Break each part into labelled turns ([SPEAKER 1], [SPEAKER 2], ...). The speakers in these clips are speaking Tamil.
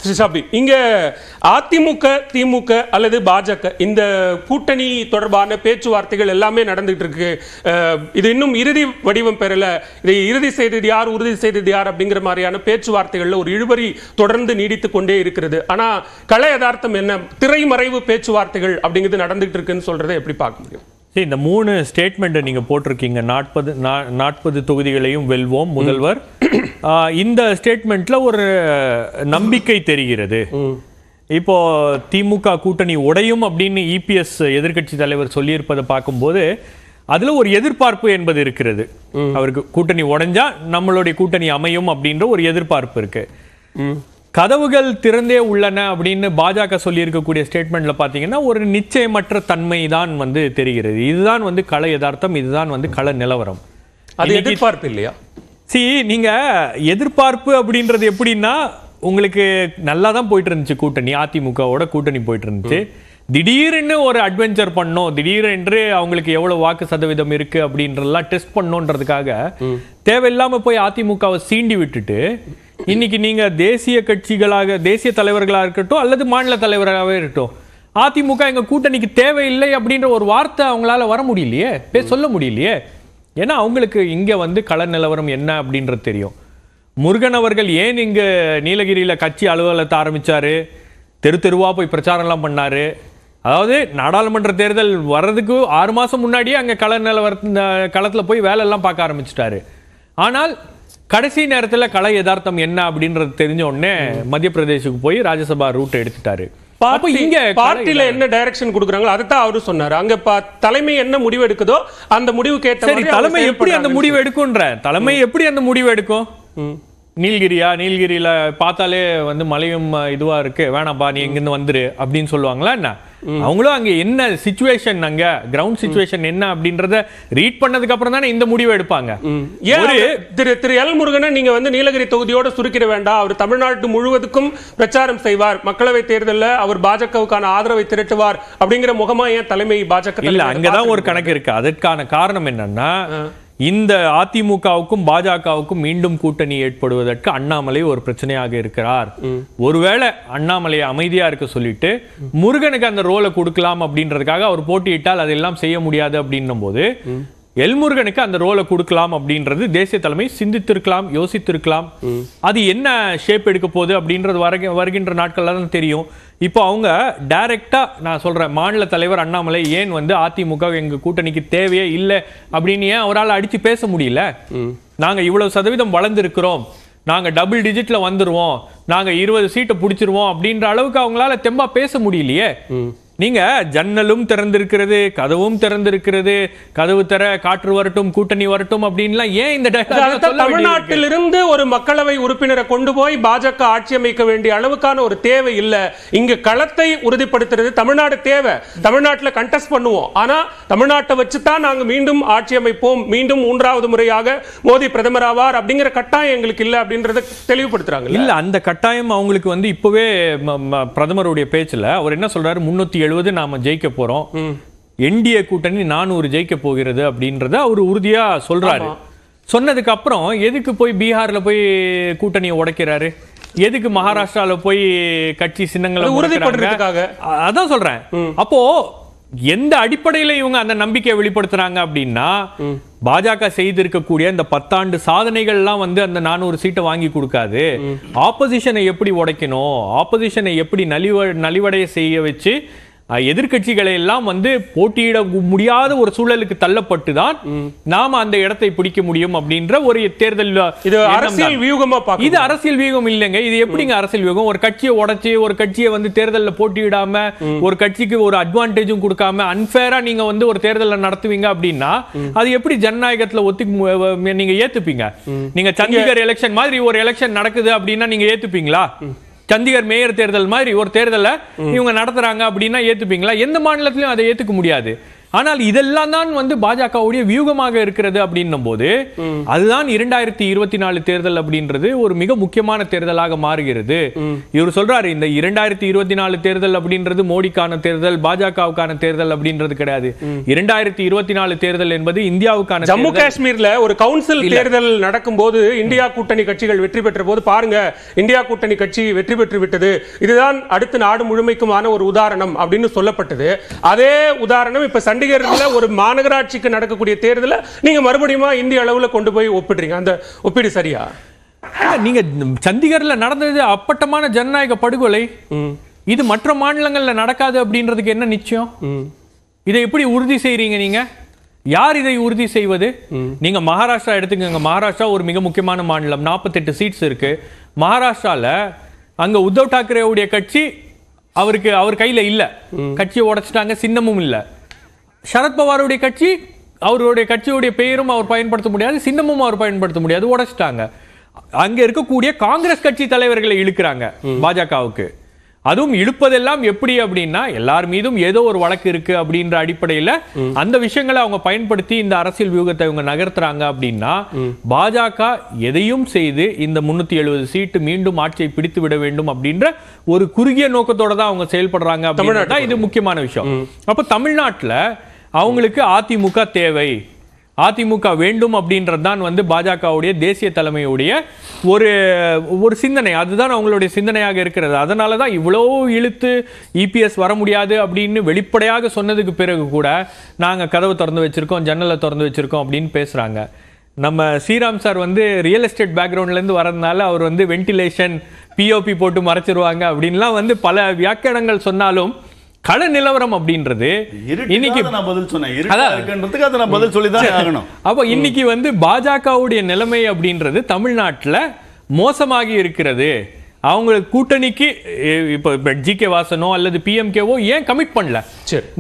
[SPEAKER 1] திரிஷாபி, இங்க அதிமுக, திமுக அல்லது பாஜக இந்த கூட்டணி தொடர்பான பேச்சுவார்த்தைகள் எல்லாமே நடந்துட்டு இருக்கு. இது இன்னும் இறுதி வடிவம் பெறல. இதை இறுதி செய்தது யார், உறுதி செய்தது யார் அப்படிங்கிற மாதிரியான பேச்சுவார்த்தைகள்ல ஒரு இழுபறி தொடர்ந்து நீடித்துக் கொண்டே இருக்கிறது. ஆனா கள யதார்த்தம் என்ன, திரைமறைவு பேச்சுவார்த்தைகள் அப்படிங்கிறது நடந்துட்டு இருக்குன்னு சொல்றதை எப்படி பார்க்க முடியும்?
[SPEAKER 2] இந்த 3 ஸ்டேட்மெண்ட்டை நீங்கள் போட்டிருக்கீங்க. 40 தொகுதிகளையும் வெல்வோம் முதல்வர். இந்த ஸ்டேட்மெண்ட்ல ஒரு நம்பிக்கை தெரிகிறது. இப்போ திமுக கூட்டணி உடையும் அப்படின்னு இபிஎஸ் எதிர்க்கட்சி தலைவர் சொல்லியிருப்பதை பார்க்கும்போது அதுல ஒரு எதிர்பார்ப்பு என்பது இருக்கிறது. அவருக்கு கூட்டணி உடைஞ்சா நம்மளுடைய கூட்டணி அமையும் அப்படின்ற ஒரு எதிர்பார்ப்பு இருக்கு. கதவுகள் திறந்தே உள்ளன அப்படின்னு பாஜக சொல்லி இருக்கக்கூடிய ஸ்டேட்மெண்ட்ல பாத்தீங்கன்னா ஒரு நிச்சயமற்ற தன்மை தான் தெரிகிறது. இதுதான் கள யதார்த்தம், இதுதான் கள நிலவரம்.
[SPEAKER 1] அது எதிர்பார்ப்பு இல்லையா?
[SPEAKER 2] நீங்க எதிர்பார்ப்பு அப்படின்றது எப்படின்னா, உங்களுக்கு நல்லா தான் போயிட்டு இருந்துச்சு கூட்டணி, அதிமுகவோட கூட்டணி போயிட்டு இருந்துச்சு. திடீர்னு ஒரு அட்வென்ச்சர் பண்ணோம், திடீரென்று அவங்களுக்கு எவ்வளவு வாக்கு சதவீதம் இருக்கு அப்படின்றதெல்லாம் டெஸ்ட் பண்ணோன்றதுக்காக தேவையில்லாம போய் அதிமுகவை சீண்டி விட்டுட்டு இன்னைக்கு நீங்க தேசிய கட்சிகளாக, தேசிய தலைவர்களாக இருக்கட்டும் அல்லது மாநில தலைவராகவே இருக்கட்டும், அதிமுக எங்க கூட்டணிக்கு தேவையில்லை அப்படின்ற ஒரு வார்த்தை அவங்களால வர முடியலையே, சொல்ல முடியலையே. ஏன்னா அவங்களுக்கு இங்க கள நிலவரம் என்ன அப்படின்றது தெரியும். முருகன் அவர்கள் ஏன் இங்க நீலகிரியில கட்சி அலுவலகத்தை ஆரம்பிச்சாரு, தெரு தெருவா போய் பிரச்சாரம்லாம் பண்ணாரு. அதாவது நாடாளுமன்ற தேர்தல் வர்றதுக்கு 6 மாசம் முன்னாடியே அங்க களத்துல போய் வேலை எல்லாம் பார்க்க ஆரம்பிச்சுட்டாரு. ஆனால் கடைசி நேரத்தில் கள யதார்த்தம் என்ன அப்படின்றது தெரிஞ்ச உடனே மத்திய பிரதேசுக்கு போய் ராஜ்யசபா ரூட் எடுத்துட்டாரு.
[SPEAKER 1] இங்க பார்ட்டில என்ன டைரக்ஷன் கொடுக்குறாங்களோ அதைத்தான் அவரு சொன்னாரு. அங்க தலைமை என்ன முடிவு எடுக்குதோ அந்த முடிவுக்கு ஏற்ற மாதிரி
[SPEAKER 2] தலைமை எப்படி அந்த முடிவு எடுக்கும்ன்ற, தலைமை எப்படி அந்த முடிவு எடுக்கும்? நீலகிரியில பார்த்தாலே மலையும் இதுவா இருக்கு, வேணாப்பா நீ எங்கிருந்து வந்துரு அப்படின்னு சொல்லுவாங்களா என்ன? அவங்களும் அங்க என்ன சிச்சுவேஷன், அங்க கிரவுண்ட் சிச்சுவேஷன் என்ன அப்படின்றத ரீட் பண்ணதுக்கு அப்புறம் தானே இந்த முடிவை எடுப்பாங்க.
[SPEAKER 1] திரு எல் முருகனை நீங்க நீலகிரி தொகுதியோட சுருக்கிட வேண்டாம், அவர் தமிழ்நாட்டு முழுவதுக்கும் பிரச்சாரம் செய்வார், மக்களவை தேர்தலில் அவர் பாஜகவுக்கான ஆதரவை திரட்டுவார் அப்படிங்கிற முகமா ஏன் தலைமை பாஜக
[SPEAKER 2] இல்ல? அங்கதான் ஒரு கணக்கு இருக்கு. அதற்கான காரணம் என்னன்னா, இந்த அதிமுகவுக்கும் பாஜகவுக்கும் மீண்டும் கூட்டணி ஏற்படுவதற்கு அண்ணாமலை ஒரு பிரச்சனையாக இருக்கிறார். ஒருவேளை அண்ணாமலையை அமைதியா இருக்க சொல்லிட்டு முருகனுக்கு அந்த ரோலை கொடுக்கலாம் அப்படின்றதுக்காக அவர் போட்டியிட்டால் அதெல்லாம் செய்ய முடியாது அப்படின்னும் போது எல்முருகனுக்கு அந்த ரோலை கொடுக்கலாம் அப்படின்றது தேசிய தலைமை சிந்தித்திருக்கலாம், யோசித்திருக்கலாம். அது என்ன ஷேப் எடுக்க போகுது அப்படின்றது வருகின்ற நாட்கள்ல தான் தெரியும். இப்போ அவங்க டைரக்டா, நான் சொல்றேன், மாநில தலைவர் அண்ணாமலை ஏன் அதிமுக எங்க கூட்டணிக்கு தேவையே இல்லை அப்படின்னு ஏன் அவரால் அடிச்சு பேச முடியல? நாங்க இவ்வளவு சதவீதம் வளர்ந்திருக்கிறோம், நாங்க டபுள் டிஜிட்ல வந்துருவோம், நாங்க 20 சீட்டை பிடிச்சிருவோம் அப்படின்ற அளவுக்கு அவங்களால தெம்பா பேச முடியலையே. நீங்க ஜன்னலும் திறந்திருக்கிறது, கதவும் திறந்திருக்கிறது, கதவு தர காற்று வரட்டும், கூட்டணி வரட்டும் அப்படின்லாம் ஏன் இந்த
[SPEAKER 1] தமிழ்நாட்டிலிருந்து ஒரு மக்களவை உறுப்பினரை கொண்டு போய் பாஜக ஆட்சி அமைக்க வேண்டிய அளவுக்கான ஒரு தேவை இல்ல. இங்க களத்தை உறுதிப்படுத்துறது தமிழ்நாடு தேவை. தமிழ்நாட்டில் கண்டெஸ்ட் பண்ணுவோம், ஆனா தமிழ்நாட்டை வச்சுதான் நாங்க மீண்டும் ஆட்சி அமைப்போம், மீண்டும் 3வது முறையாக மோடி பிரதமர் ஆவார் அப்படிங்கிற கட்டாயம் எங்களுக்கு இல்ல அப்படின்றத தெளிவுபடுத்துறாங்க.
[SPEAKER 2] இல்ல, அந்த கட்டாயம் அவங்களுக்கு இப்பவே பிரதமருடைய பேச்சுல அவர் என்ன சொல்றாரு, 370 நாம ஜெயிக்க போறோம், என்டிஏ கூட்டணி 400 ஜெயிக்க போகிறது அப்படின்றத அவர் உறுதியா சொல்றாரு. சொன்னதுக்கு அப்புறம் எதுக்கு போய் பீகார்ல போய் கூட்டணியை உடைக்கிறாரு, எதுக்கு மகாராஷ்டிரால போய் கட்சி சின்னங்களை உறுதிப்படுத்துறதுக்காக? அதான் சொல்றேன். அப்போ எந்த அடிப்படையில இவங்க அந்த நம்பிக்கையை வெளிப்படுத்துறாங்க அப்படின்னா, பாஜக செய்திருக்கக்கூடிய இந்த 10 ஆண்டு சாதனைகள் எல்லாம் அந்த 400 சீட்டை வாங்கி கொடுக்காது. ஆப்போசிஷனை எப்படி உடைக்கணும், ஆப்போசிஷனை எப்படி நலிவடைய செய்ய வச்சு எதிர்கட்சிகளை எல்லாம் போட்டியிட முடியாத ஒரு சூழலுக்கு தள்ளப்பட்டுதான் நாம அந்த இடத்தை பிடிக்க முடியும் அப்படின்ற ஒரு தேர்தல்.
[SPEAKER 1] இது அரசியல் வியூகமா பார்க்க,
[SPEAKER 2] இது அரசியல் வியூகம் இல்லைங்க. இது எப்படிங்க அரசியல் வியூகம்? ஒரு கட்சியை உடைச்சு, ஒரு கட்சியை தேர்தலில் போட்டியிடாம, ஒரு கட்சிக்கு ஒரு அட்வான்டேஜும் கொடுக்காம அன்ஃபேரா நீங்க ஒரு தேர்தலில் நடத்துவீங்க அப்படின்னா அது எப்படி ஜனநாயகத்துல நீங்க ஏத்துப்பீங்க? நீங்க சண்டிகர் எலெக்ஷன் மாதிரி ஒரு எலெக்ஷன் நடக்குது அப்படின்னா நீங்க ஏத்துப்பீங்களா? சண்டிகர் மேயர் தேர்தல் மாதிரி ஒரு தேர்தலை இவங்க நடத்துறாங்க அப்படின்னா ஏத்துப்பீங்களா? எந்த மாநிலத்திலும் அதை ஏத்துக்க முடியாது. ஆனால் இதெல்லாம் தான் வந்து பாஜகவுடைய வியூகமாக இருக்கிறது அப்படின்னும் போது அதுதான் 2024 தேர்தல் அப்படின்றது ஒரு மிக முக்கியமான தேர்தலாக மாறுகிறது. இவர் சொல்றாரு இந்த 2024 தேர்தல் அப்படின்றது மோடிக்கான தேர்தல், பாஜகவுக்கான தேர்தல் அப்படின்றது கிடையாது. 2024 தேர்தல் என்பது இந்தியாவுக்கான.
[SPEAKER 1] ஜம்மு காஷ்மீர்ல ஒரு கவுன்சில் தேர்தல் நடக்கும் போது இந்தியா கூட்டணி கட்சிகள் வெற்றி பெற்ற போது பாருங்க, இந்தியா கூட்டணி கட்சி வெற்றி பெற்று விட்டது, இதுதான் அடுத்த நாடு முழுமைக்குமான ஒரு உதாரணம் அப்படின்னு சொல்லப்பட்டது. அதே உதாரணம் இப்ப சண்டிகர்ல ஒரு மாநகராட்சிக்கு நடக்கக்கூடிய தேர்தலை நீங்க மறுபடியும் இந்திய அளவுல கொண்டு போய் ஒப்பிடுறீங்க. அந்த ஒப்பீடு சரியா?
[SPEAKER 2] நீங்க சண்டிகர்ல நடந்தது அப்பட்டமான ஜனநாயக படுகொலை. இது மற்ற மாநிலங்கள்ல நடக்காது அப்படின்றதுக்கு என்ன நிச்சயம்? இதை எப்படி உறுதி செய்றீங்க நீங்க? யார் இதை உறுதி செய்வது? நீங்க மகாராஷ்டிரா எடுத்துக்கங்க. மகாராஷ்டிரா ஒரு மிக முக்கியமான மாநிலம், 48 சீட்ஸ் இருக்கு. மகாராஷ்டிரால அங்க உத்தவ் தாக்கரேவுடைய கட்சி அவர் கையில இல்ல, கட்சியை உடைச்சிட்டாங்க, சின்னமும் இல்ல. சரத்பவாருடைய கட்சி, அவருடைய கட்சியுடைய பெயரும் அவர் பயன்படுத்த முடியாது, சின்னமும் அவர் பயன்படுத்த முடியாது, உடைச்சிட்டாங்க. அங்க இருக்கக்கூடிய காங்கிரஸ் கட்சி தலைவர்களை இழுக்கிறாங்க பாஜகவுக்கு. அதுவும் இழுப்பதெல்லாம் எப்படி அப்படின்னா எல்லார் மீதும் ஏதோ ஒரு வழக்கு இருக்கு அப்படின்ற அடிப்படையில் அந்த விஷயங்களை அவங்க பயன்படுத்தி இந்த அரசியல் வியூகத்தை அவங்க நகர்த்துறாங்க. அப்படின்னா பாஜக எதையும் செய்து இந்த 370 சீட்டு மீண்டும் ஆட்சியை பிடித்து விட வேண்டும் அப்படின்ற ஒரு குறுகிய நோக்கத்தோட தான் அவங்க செயல்படுறாங்க அப்படின்னா இது முக்கியமான விஷயம். அப்ப தமிழ்நாட்டில் அவங்களுக்கு அதிமுக தேவை, அதிமுக வேண்டும் அப்படின்றது தான் வந்து பாஜகவுடைய தேசிய தலைமையுடைய ஒரு சிந்தனை. அதுதான் அவங்களுடைய சிந்தனையாக இருக்கிறது. அதனால தான் இவ்வளோ இழுத்து இபிஎஸ் வர முடியாது அப்படின்னு வெளிப்படையாக சொன்னதுக்கு பிறகு கூட நாங்கள் கதவை திறந்து வச்சிருக்கோம், ஜன்னலை திறந்து வச்சிருக்கோம் அப்படின்னு பேசுறாங்க. நம்ம ஸ்ரீராம் சார் வந்து ரியல் எஸ்டேட் பேக்ரவுண்ட்லேருந்து வரதுனால அவர் வந்து வென்டிலேஷன் பிஓபி போட்டு மறைச்சிருவாங்க அப்படின்லாம் வந்து பல வியாக்கியானங்கள் சொன்னாலும் கள நிலவரம் அப்படின்றது இன்னைக்கு
[SPEAKER 3] நான் பதில் சொன்னேன். நான் பதில் சொல்லி தான் ஆகணும்.
[SPEAKER 2] அப்போ இன்னைக்கு வந்து பாஜகவுடைய நிலைமை அப்படின்றது தமிழ்நாட்டில் மோசமாகி இருக்கிறது. அவங்க கூட்டணிக்கு இப்ப ஜி.கே. வாசனோ அல்லது பிஎம்கேவோ ஏன் கமிட் பண்ணல?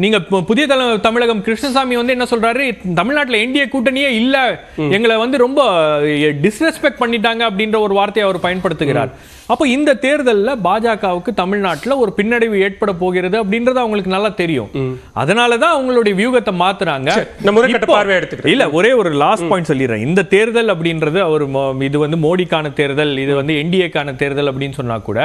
[SPEAKER 2] நீங்க புதிய தமிழகம் கிருஷ்ணசாமி வந்து என்ன சொல்றாரு, தமிழ்நாட்டில் என்டிஏ கூட்டணியே இல்ல, எங்களை வந்து ரொம்ப டிஸ்ரெஸ்பெக்ட் பண்ணிட்டாங்க அப்படின்ற ஒரு வார்த்தையை அவர் பயன்படுத்துகிறார். அப்போ இந்த தேர்தலில் பாஜகவுக்கு தமிழ்நாட்டில் ஒரு பின்னடைவு ஏற்பட போகிறது அப்படின்றது அவங்களுக்கு நல்லா தெரியும். அதனாலதான் அவங்களுடைய வியூகத்தை மாத்துறாங்க. இல்ல ஒரே ஒரு லாஸ்ட் பாயிண்ட் சொல்லிடுறேன். இந்த தேர்தல் அப்படின்றது இது வந்து மோடிக்கான தேர்தல், இது வந்து என்டிஏக்கான தேர்தல் அப்படின்னு சொன்னா கூட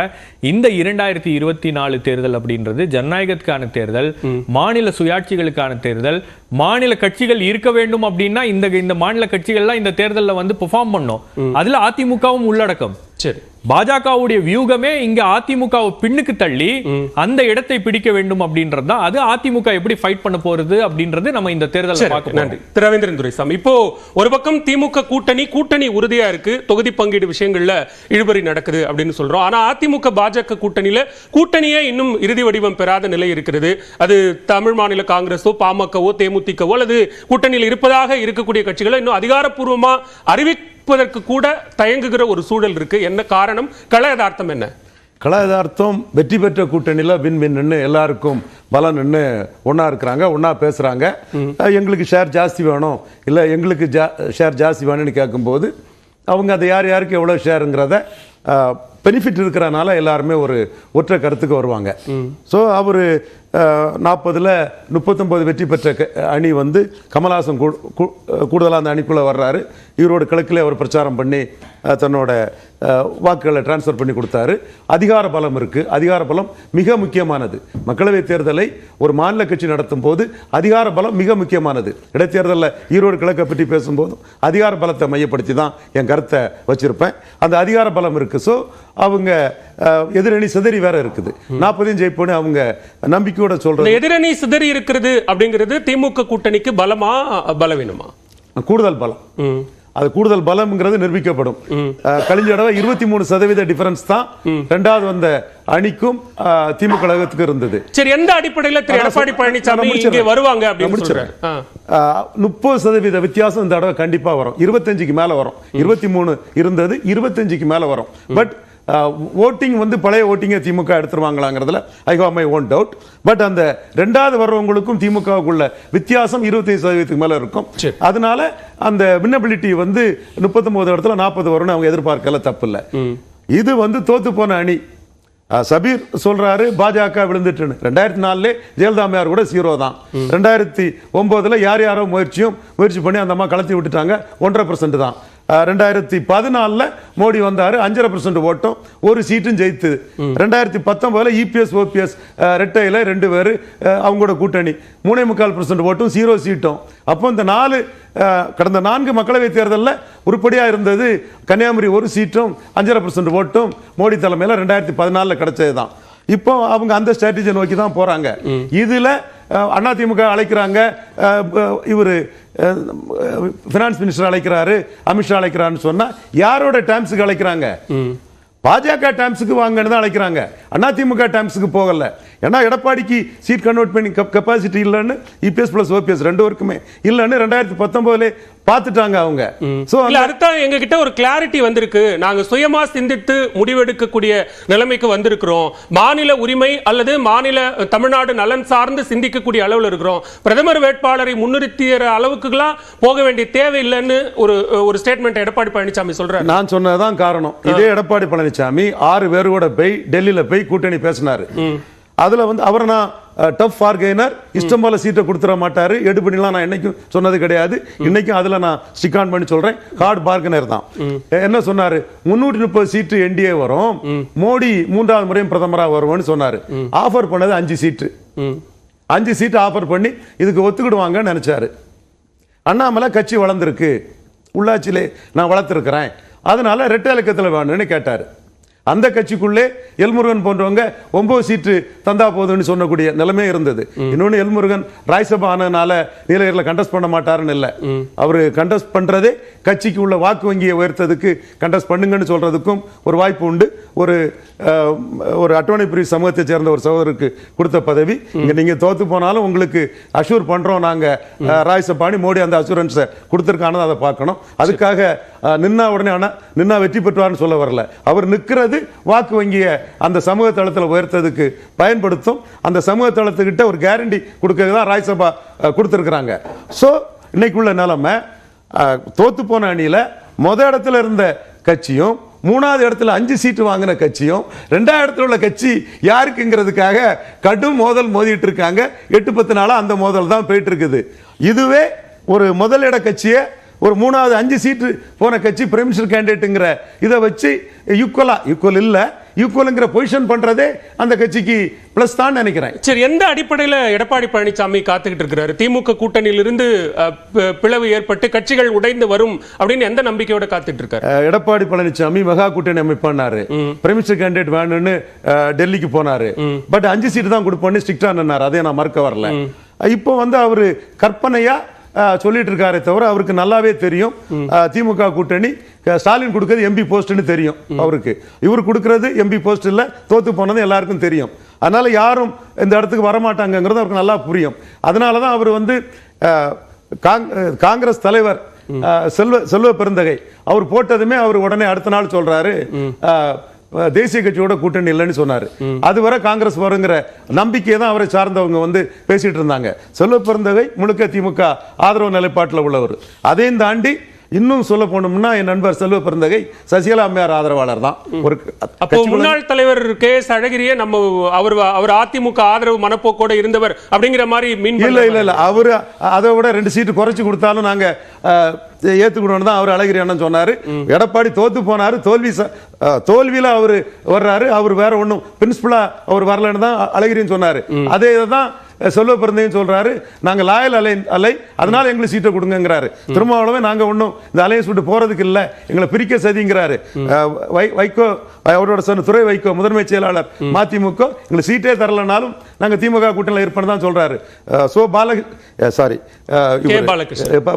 [SPEAKER 2] இந்த 2024 தேர்தல் அப்படின்றது ஜனநாயகத்துக்கான தேர்தல், மாநில சுயாட்சிகளுக்கான தேர்தல். மாநில கட்சிகள் இருக்க வேண்டும் அப்படின்னா இந்த மாநில கட்சிகள்லாம் இந்த தேர்தலில் வந்து பெர்ஃபார்ம் பண்ணும். அதுல அதிமுகவும் உள்ளடக்கம். சரி, பாஜகவுடைய வியூகமே இங்க அதிமுகவை பின்னுக்கு தள்ளி அந்த இடத்தை பிடிக்க வேண்டும் அப்படின்றது தான். அது அதிமுக எப்படி ஃபைட் பண்ண போறது அப்படின்றது நம்ம இந்த தேர்தலில் பார்க்கணும்.
[SPEAKER 1] நன்றி திரு ரவீந்திரன் துரைசாமி. இப்போ ஒரு பக்கம் திமுக கூட்டணி உறுதியா இருக்கு, தொகுதி பங்கீடு விஷயங்கள்ல இழுபறி நடக்குது அப்படின்னு சொல்றோம். ஆனா அதிமுக பாஜக கூட்டணியே இன்னும் இறுதி வடிவம் பெறாத நிலை இருக்கிறது. அது தமிழ் மாநில காங்கிரஸோ பாமகவோ தேமுதிகவோ அல்லது கூட்டணியில் இருப்பதாக இருக்கக்கூடிய கட்சிகளை இன்னும் அதிகாரப்பூர்வமா அறிவிப்பதற்கு கூட தயங்குகிற ஒரு சூழல் இருக்கு. என்ன காரணம்? கள யதார்த்தம் என்ன?
[SPEAKER 4] கள யதார்த்தம் வெற்றி பெற்ற கூட்டணியில் வின் எல்லாருக்கும் பலன்னு ஒன்றா இருக்கிறாங்க, ஒன்றா பேசுகிறாங்க. எங்களுக்கு ஷேர் ஜாஸ்தி வேணும், இல்லை எங்களுக்கு ஷேர் ஜாஸ்தி வேணும்னு கேட்கும்போது அவங்க அதை யாருக்கு எவ்வளோ ஷேருங்கிறத பெனிஃபிட் இருக்கிறனால எல்லாருமே ஒரு ஒற்றை கருத்துக்கு வருவாங்க. ஸோ அவர் 40ல் 39 வெற்றி பெற்ற அணி வந்து கமல்ஹாசன் கூடுதலாக அந்த அணிக்குள்ளே வர்றாரு. ஈரோடு கிழக்கில் அவர் பிரச்சாரம் பண்ணி தன்னோட வாக்குகளை டிரான்ஸ்ஃபர் பண்ணி கொடுத்தாரு. அதிகார பலம் இருக்கு. அதிகார பலம் மிக முக்கியமானது. மக்களவை தேர்தலை ஒரு மாநில கட்சி நடத்தும் போது அதிகார பலம் மிக முக்கியமானது. இடைத்தேர்தலில் ஈரோடு கிழக்கை பற்றி பேசும்போதும் அதிகார பலத்தை மையப்படுத்தி தான் என் கருத்தை வச்சிருப்பேன். அந்த அதிகார பலம் இருக்கு. ஸோ அவங்க எதிரணி சிதறி வேற இருக்குது. 40 ஜெயிப்போன்னு அவங்க நம்பிக்கையோட சொல்றாங்க.
[SPEAKER 1] எதிரணி சிதறி இருக்கிறது அப்படிங்கிறது திமுக கூட்டணிக்கு பலமா பலவீனமா? கூடுதல் பலம்.
[SPEAKER 4] அது கூடுதல் பலம்ங்கிறது நிரூபிக்கப்படும். கழிஞ்ச தடவை 23% டிஃபரன்ஸ் தான் இரண்டாவது வந்த அணிக்கும் திமுக கழகத்துக்கு இருந்தது.
[SPEAKER 1] சரி, எந்த அடிப்படையில் திரு எடப்பாடி பழனிசாமி இங்கே வருவாங்க அப்படின்னு சொல்றேன்.
[SPEAKER 4] 30% வித்தியாசம் இந்த தடவை கண்டிப்பா வரும். 25க்கு மேல வரும். 23 இருந்தது, 25க்கு மேல வரும். பட் ஓட்டிங் வந்து பழைய ஓட்டிங்கை திமுக எடுத்துருவாங்களாங்கிறதுல I have my own doubt. But அந்த ரெண்டாவது வர்றவங்களுக்கும் திமுகவுக்குள்ள வித்தியாசம் 25% மேல இருக்கும். அதனால அந்த வின்னபிலிட்டி வந்து 39 இடத்துல 40 வரும்னு அவங்க எதிர்பார்க்கல, தப்பு இல்லை. இது வந்து தோத்து போன அணி சபீர் சொல்றாரு பாஜக விழுந்துட்டுன்னு. 2004 ஜெயலலிதா அம்மையார் கூட 0 தான். 2009 யாரோ முயற்சி பண்ணி அந்த அம்மா கலத்தி விட்டுட்டாங்க, 1.5% தான். 2014 மோடி வந்தாரு, 5.5% ஓட்டும், ஒரு சீட்டும் ஜெயித்து. 2019 இபிஎஸ் ஓபிஎஸ் ரெட்டையில 2 பேர் அவங்களோட கூட்டணி 3.25% ஓட்டும், 0 சீட்டும். அப்போ இந்த கடந்த 4 மக்களவை தேர்தலில் உருப்படியா இருந்தது கன்னியாகுமரி 1 சீட்டும் 5.5% ஓட்டும் மோடி தலைமையில் 2014 கிடைச்சது தான். இப்போ அவங்க அந்த ஸ்ட்ராட்டஜி நோக்கி தான் போறாங்க. இதுல அதிமுக அழைக்கிறாங்க, இவர் பினான்ஸ் மினிஸ்டர் அழைக்கிறாரு, அமித்ஷா அழைக்கிறான்னு சொன்னா யாரோட டேர்ம்ஸுக்கு அழைக்கிறாங்க? பாஜக டேர்ம்ஸுக்கு வாங்கன்னு தான் அழைக்கிறாங்க, அதிமுக டேர்ம்ஸுக்கு போகல. ஏன்னா எடப்பாடிக்கு சீட் கன்வெர்ட் பண்ணி கெப்பாசிட்டி இல்லைன்னு இபிஎஸ் பிளஸ் ஓபிஎஸ் 2 பேருக்குமே இல்லைன்னு 2019 பார்த்துட்டாங்க அவங்க.
[SPEAKER 1] அடுத்த எங்க கிட்ட ஒரு கிளாரிட்டி வந்திருக்கு, நாங்க சுயமா சிந்தித்து முடிவெடுக்கக்கூடிய நிலைமைக்கு வந்திருக்கிறோம், மாநில உரிமை அல்லது மாநில தமிழ்நாடு நலன் சார்ந்து சிந்திக்கக்கூடிய அளவில் இருக்கிறோம், பிரதமர் வேட்பாளரை முன்னிறுத்திய அளவுக்குலாம் போக வேண்டிய தேவை இல்லைன்னு ஒரு ஸ்டேட்மெண்ட் எடப்பாடி பழனிசாமி சொல்றாரு.
[SPEAKER 4] நான் சொன்னதான் காரணம். இதே எடப்பாடி பழனிசாமி 6 பேரோட போய் டெல்லியில போய் கூட்டணி பேசினாரு. அதுல அவர் நான் டஃப் பார்கெய்னர், இஷ்டம் போல சீட்டை கொடுத்துட மாட்டாரு, எடுபடிலாம் நான் என்னைக்கும் சொன்னது கிடையாது, இன்னைக்கும் அதுல நான் ஸ்டிக் ஆன் பண்ணி சொல்றேன், ஹார்ட் பார்கெனர் தான். என்ன சொன்னாரு? 330 சீட்டு என்டிஏ வரும், மோடி 3வது முறையும் பிரதமராக வருவோம்னு சொன்னாரு. ஆஃபர் பண்ணது 5 சீட்டு, 5 சீட்டு ஆஃபர் பண்ணி இதுக்கு ஒத்துக்கிடுவாங்கன்னு நினைச்சாரு. அண்ணாமலை கட்சி வளர்ந்துருக்கு, உள்ளாட்சியிலே நான் வளர்த்துருக்கிறேன், அதனால ரெட்டை இலக்கத்தில் வேணும்னு கேட்டாரு. அந்த கட்சிக்குள்ளே எல்முருகன் போன்றவங்க 9 சீட்டு தந்தா போதுன்னு சொன்னக்கூடிய நிலைமை இருந்தது. இன்னொன்னு, எல்முருகன் ராஜ்யசபா ஆனதுனால நீலகிரியில் கண்டஸ்ட் பண்ண மாட்டாருன்னு இல்லை, அவரு கண்டஸ்ட் பண்றதே கட்சிக்கு உள்ள வாக்கு வங்கியை உயர்த்ததுக்கு கண்டஸ்ட் பண்ணுங்கன்னு சொல்றதுக்கும் ஒரு வாய்ப்பு உண்டு. ஒரு அட்டவணை பிரிவு சமூகத்தை சேர்ந்த ஒரு சகோதரருக்கு கொடுத்த பதவி, இங்க நீங்க தோத்து போனாலும் உங்களுக்கு அஷூர் பண்றோம் நாங்க ராஜ்யசபானி, மோடி அந்த அஷூரன்ஸை கொடுத்திருக்கானது அதை பார்க்கணும். அதுக்காக நின்னா உடனே நின்னா வெற்றி பெற்றுவார்னு சொல்ல வரல, அவர் நிற்கிறது வாக்கு வங்கியை அந்த சமூக தளத்தில் உயர்த்ததுக்கு பயன்படுத்தும். அந்த சமூக தளத்துக்கிட்ட ஒரு கேரண்டி கொடுக்கிறது தான் ராஜ்யசபா கொடுத்திருக்கிறாங்க. ஸோ இன்னைக்குள்ள நிலைமை, தோத்து போன அணியில இடத்துல இருந்த கட்சியும் 3வது இடத்துல 5 சீட்டு வாங்கின கட்சியும் 2வது இடத்துல உள்ள கட்சி யாருக்குங்கிறதுக்காக கடும் மோதல் மோதிட்டு இருக்காங்க. 8-10 நாளா அந்த மோதல் தான் போயிட்டு இருக்குது. இதுவே ஒரு முதலிட கட்சியை ஒரு 3வது 5 சீட்டு போன கட்சி பிரைமினிஸ்டர் கேண்டிடேட்ங்கிற இதை வச்சு ஈக்குவல் இல்ல, ஈக்குவல்ங்கிற பொசிஷன் பண்றதே அந்த கட்சிக்கு பிளஸ் தான் நினைக்கிறேன்.
[SPEAKER 1] சரி, எந்த அடிப்படையில் எடப்பாடி பழனிசாமி காத்துக்கிட்டு இருக்கிறாரு? திமுக கூட்டணியிலிருந்து பிளவு ஏற்பட்டு கட்சிகள் உடைந்து வரும் அப்படின்னு எந்த நம்பிக்கையோட காத்துட்டு இருக்காரு?
[SPEAKER 4] எடப்பாடி பழனிசாமி மெகா கூட்டணி அமைப்பாரு, பிரைமினிஸ்டர் கேண்டிடேட் வேணும்னு டெல்லிக்கு போனாரு. பட் 5 சீட்டு தான் கொடுப்போம்னு ஸ்ட்ரிக்டா நின்னாரு, அதை நான் மறுக்க வரல. இப்போ அவரு கற்பனையா சொல்லிட்டு இருக்காரே தவிர அவருக்கு நல்லாவே தெரியும் திமுக கூட்டணி ஸ்டாலின் கொடுக்கிறது எம்பி போஸ்ட்னு தெரியும் அவருக்கு, இவர் கொடுக்கிறது எம்பி போஸ்ட் இல்ல, தோத்து போனது எல்லாருக்கும் தெரியும். அதனால யாரும் இந்த இடத்துக்கு வரமாட்டாங்கிறது அவருக்கு நல்லா புரியும். அதனாலதான் அவர் காங்கிரஸ் தலைவர் செல்வ பெருந்தகை அவர் போட்டதுமே அவர் உடனே அடுத்த நாள் சொல்றாரு தேசிய கட்சியோட கூட்டணி இல்லைன்னு சொன்னாரு. அதுவரை காங்கிரஸ் வருங்கிற நம்பிக்கையை தான் அவரை சார்ந்தவங்க பேசிட்டு இருந்தாங்க. செல்வ பெருந்தகை முழுக்க திமுக ஆதரவு நிலைப்பாட்டில் உள்ளவர். அதையும் தாண்டி இன்னும் சொல்ல போனோம்னா என் நண்பர் செல்வ பெருந்தகை சசிகலா அம்மையார் ஆதரவாளர் தான்.
[SPEAKER 1] முன்னாள் தலைவர் கே.எஸ். அழகிரியே நம்ம அவர் அதிமுக ஆதரவு மனப்போக்கோட இருந்தவர் அப்படிங்கிற மாதிரி
[SPEAKER 4] இல்ல அவரு அதை விட 2 சீட்டு குறைச்சு கொடுத்தாலும் நாங்க ஏத்துக்கணும் தான் அவர் அழகிரி அண்ணன் சொன்னாரு. எடப்பாடி தோத்து போனாரு, தோல்வியில அவரு வர்றாரு, அவர் வேற ஒண்ணும் பிரின்சிபலா அவர் வரலன்னு தான் அழகிரின்னு சொன்னாரு. அதே தான் செல்வ பெருந்தையும் சொல்றாரு, நாங்க லாயல் அலை அதனால எங்களுக்கு சீட்டை கொடுங்கிறாரு. திருமாவளவே நாங்க ஒன்றும் இந்த அலையன்ஸ் விட்டு போறதுக்கு இல்லை, எங்களை பிரிக்க சதிங்கிறாரு. வைகோ அவரோட சொன்ன துறை வைகோ முதன்மை செயலாளர் மதிமுக எங்களுக்கு சீட்டே தரலனாலும் நாங்க திமுக கூட்டணியில் இருப்போம் தான் சொல்றாரு.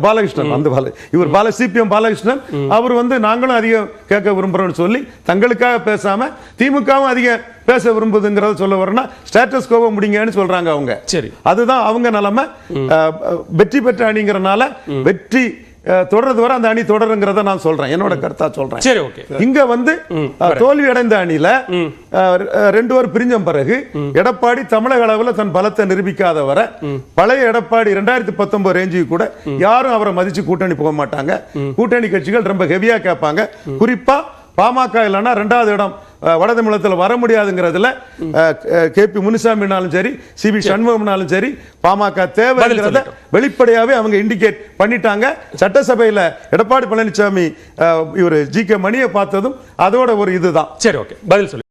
[SPEAKER 4] பாலகிருஷ்ணன் இவர் சிபிஎம் பாலகிருஷ்ணன் அவர் நாங்களும் அதிகம் கேட்க விரும்புறோம்னு சொல்லி தங்களுக்காக பேசாம திமுகவும் அதிகம் பேச விரும்புதுங்கிறத சொல்ல வரனா ஸ்டேட்டஸ் கோவ முடிங்கன்னு சொல்றாங்க அவங்க.
[SPEAKER 1] சரி,
[SPEAKER 4] அதுதான் அவங்க நிலைமை. வெற்றி பெற்ற அணிங்கிறனால வெற்றி தொடர்றது வரை அந்த அணி தொடருங்கிறத நான் சொல்றேன், என்னோட கருத்தா சொல்றேன்.
[SPEAKER 1] சரி, ஓகே.
[SPEAKER 4] இங்க தோல்வி அடைந்த அணியில 2 பேர் பிரிஞ்ச பிறகு எடப்பாடி தமிழக அளவில் தன் பலத்தை நிரூபிக்காத வரை பழைய எடப்பாடி 2019 ரேஞ்சுக்கு கூட யாரும் அவரை மதிச்சு கூட்டணி போக மாட்டாங்க. கூட்டணி கட்சிகள் ரொம்ப ஹெவியா கேட்பாங்க. குறிப்பா பாமக இல்லைன்னா 2வது இடம் வட தமிழகத்தில் வர முடியாதுங்கிறதுல KP முனுசாமினாலும் சரி CB சண்முகம்னாலும் சரி பாமக தேவைங்கிறத வெளிப்படையாவே அவங்க இண்டிகேட் பண்ணிட்டாங்க. சட்டசபையில எடப்பாடி பழனிசாமி இவர் GK மணியை பார்த்ததும் அதோட ஒரு இதுதான்.
[SPEAKER 1] சரி, ஓகே, பதில் சொல்லு.